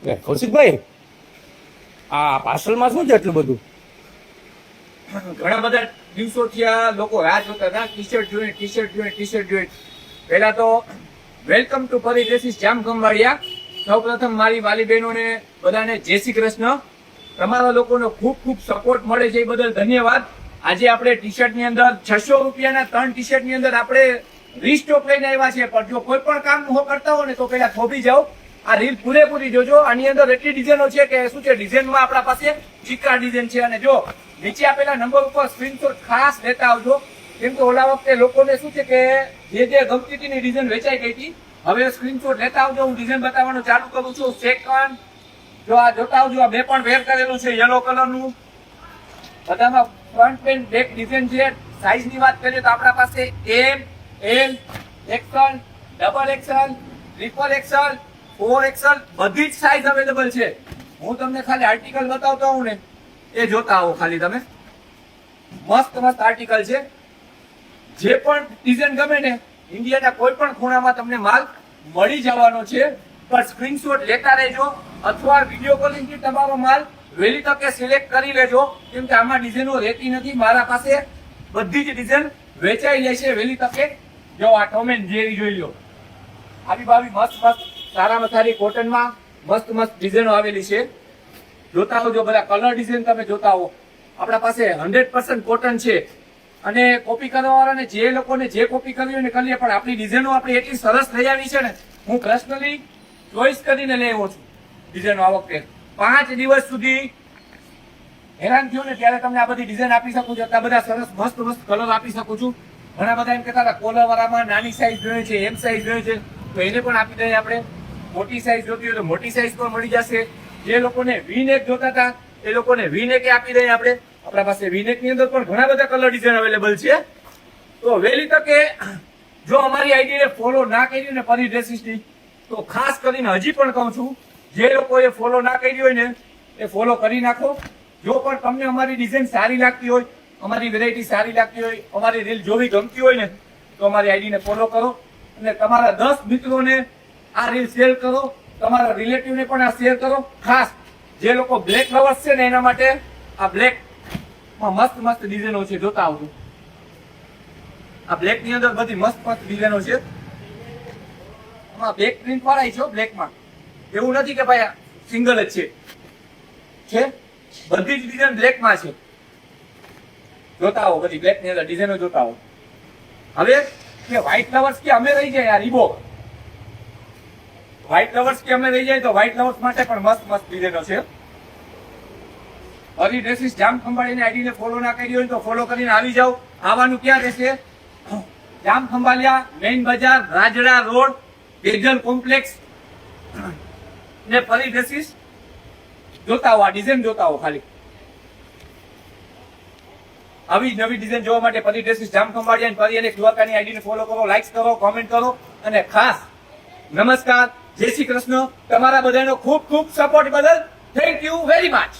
કૌશિકભાઈ, આ પાર્સલમાં શું છે એટલું બધું? ઘણા બધા દિવસોથી આ લોકો રાહ જોતા હતા ટી શર્ટ જોઈને. પહેલા તો વેલકમ ટુ પરી ડ્રેસીસ જામ ખંભાળિયા. સૌ પ્રથમ મારી વાલી બહેનોને બધાને જય શ્રી કૃષ્ણ. તમારા લોકોનો ખૂબ ખૂબ સપોર્ટ મળે છે એ બદલ ધન્યવાદ. આજે આપણે ટી શર્ટ ની અંદર 600 રૂપિયાના 3 ટી શર્ટ ની અંદર આપણે રીસ્ટોક લઈને આવ્યા છે. પણ જો કોઈ પણ કામ કરતા હો ને તો પેલા થોભી જાઓ. આ રીલ પૂરેપૂરી જોજો. આની અંદર એટલી ડિઝાઇનો છે કે શું છે, ડિઝાઇનમાં આપણા પાસે ચીકા ડિઝાઇન છે. અને જો નીચે આપેલા નંબર ઉપર સ્ક્રીનશોટ ખાસ લેતા આવજો, કેમ કે ઓલા વખતે લોકોને શું છે કે જે ગમતી હતી ની ડિઝાઇન વેચાઈ ગઈ હતી. હવે સ્ક્રીનશોટ લેતા આવજો. હું ડિઝાઇન બતાવવાનું ચાલુ કરું છું. સેકન્ડ જો આ જોતા આવજો. આ મેં પણ વેર કરેલું છે યલો કલરનું. બધામાં ફ્રન્ટ પેન બેક ડિઝાઇન છે. સાઈઝ ની વાત કરીએ તો આપણા પાસે M, L, XL, double XL, triple XL, 4XL બધી જ સાઈઝ અવેલેબલ છે. હું તમને ખાલી આર્ટિકલ બતાવતો હોઉં ને એ જોતા આવો ખાલી તમે. મસ્ત મસ્ત આર્ટિકલ છે. જે પણ ડિઝાઇન ગમે ને ઇન્ડિયાના કોઈ પણ ખૂણામાં તમને માલ મળી જવાનો છે. પણ સ્ક્રીનશોટ લેતા રહેજો અથવા વિડીયો કોલિંગ થી તમારો માલ વહેલી તકે સિલેક્ટ કરી લેજો, કેમ કે આમાં ડિઝાઇનો રહેતી નથી. મારા પાસે બધી જ ડિઝાઇન વેચાઈ જાય છે વહેલી તકે. જો આ ટોમ એન્ડ જેરી જોઈ લો. આવી બાવી મસ્ત મસ્ત સારામાં સારી કોટનમાં મસ્ત મસ્ત ડિઝાઇનો આવેલી છે. જોતા આવજો. બધા કલર ડિઝાઇન તમે જોતા હો. આપણા પાસે 100% કોટન છે. અને કોપી કરવા વાળાને જે લોકોને જે કોપી કરવી હોય ને કરીએ, પણ આપણી ડિઝાઇનો આપણી એટલી સરસ થઈ આવી છે ને, હું પર્સનલી ચોઈસ કરીને લઈ આવ્યો છું ડિઝાઇનો. આ વખતે 5 દિવસ સુધી હેરાન થયો ને ત્યારે તમને આ બધી ડિઝાઇન આપી શકું છું. એટલા બધા સરસ મસ્ત મસ્ત કલર આપી શકું છું. ઘણા બધા એમ કહેતા હતા કોલર વાળામાં નાની સાઈઝ જોઈએ છે, એમ સાઈઝ જોઈએ છે, તો એને પણ આપી દઈએ આપણે. મોટી સાઈઝ જોતી હોય તો મોટી સાઈઝ પણ મળી જશે. જે લોકોને વીનેક જોતા હતા એ લોકોને વીનેક આપી દઈએ આપણે. આપણા પાસે વીનેક ની અંદર પણ ઘણા બધા કલર ડિઝાઇન અવેલેબલ છે. તો વહેલી તકે જો અમારી આઈડીને ફોલો ના કરી ને પરી ડ્રેસીસ ની, તો ખાસ કરીને હજી પણ કહું છું, જે લોકોએ ફોલો ના કરી હોય ને એ ફોલો કરી નાખો. જો પણ તમને અમારી ડિઝાઇન સારી લાગતી હોય, અમારી વેરાયટી સારી લાગતી હોય, અમારી રીલ જોવી ગમતી હોય ને, તો અમારી આઈડીને ફોલો કરો અને તમારા 10 મિત્રોને આ રીલ શેર કરો. તમારા રિલેટિવને પણ આ શેર કરો. ખાસ જે લોકો બ્લેક લવર્સ છે ને એના માટે આ બ્લેક માં મસ્ત મસ્ત ડિઝાઇનો છે. જોતા આવજો. આ બ્લેક ની અંદર બધી મસ્ત મસ્ત ડિઝાઇનો છે. આમાં બેક પ્રિન્ટ વાળા છે બ્લેક માં. એવું નથી કે ભાઈ સિંગલ જ છે. બધી જ ડિઝાઇન બ્લેક માં છે. જોતા આવો. બધી બ્લેક ની અંદર ડિઝાઇનો જોતા આવો. હવે કે વ્હાઈટ લવર્સ કે અમે રહી જાય આ રીબોક, વ્હાઈટ લવર્સ કે અમે રહી જાય તો વ્હાઈટ લવર્સ માટે પણ મસ્ત મસ્ત ડિઝાઇનો છે. પરી ડ્રેસીસ જામ ખંભાળીને આઈડીને ફોલો ના કરી હોય તો ફોલો કરીને આવી જાઓ. આવવાનું ક્યાં રહેશે? જામ ખંભાળિયા મેઇન બજાર, રાજડા રોડ, બેગલ કોમ્પ્લેક્સ ને પરી ડ્રેસીસ જોતા આવો. આ ડિઝાઇન જોતા આવો ખાલી. આવી નવી ડિઝાઇન જોવા માટે પરી ડ્રેસીસ જામ ખંભાળિયા પરી અને દ્વારકાની આઈડીને ફોલો કરો, લાઈક્સ કરો, કોમેન્ટ કરો. અને ખાસ નમસ્કાર, જય શ્રી કૃષ્ણ. તમારા બધાનો ખૂબ ખૂબ સપોર્ટ બદલ થેન્ક યુ વેરી મચ.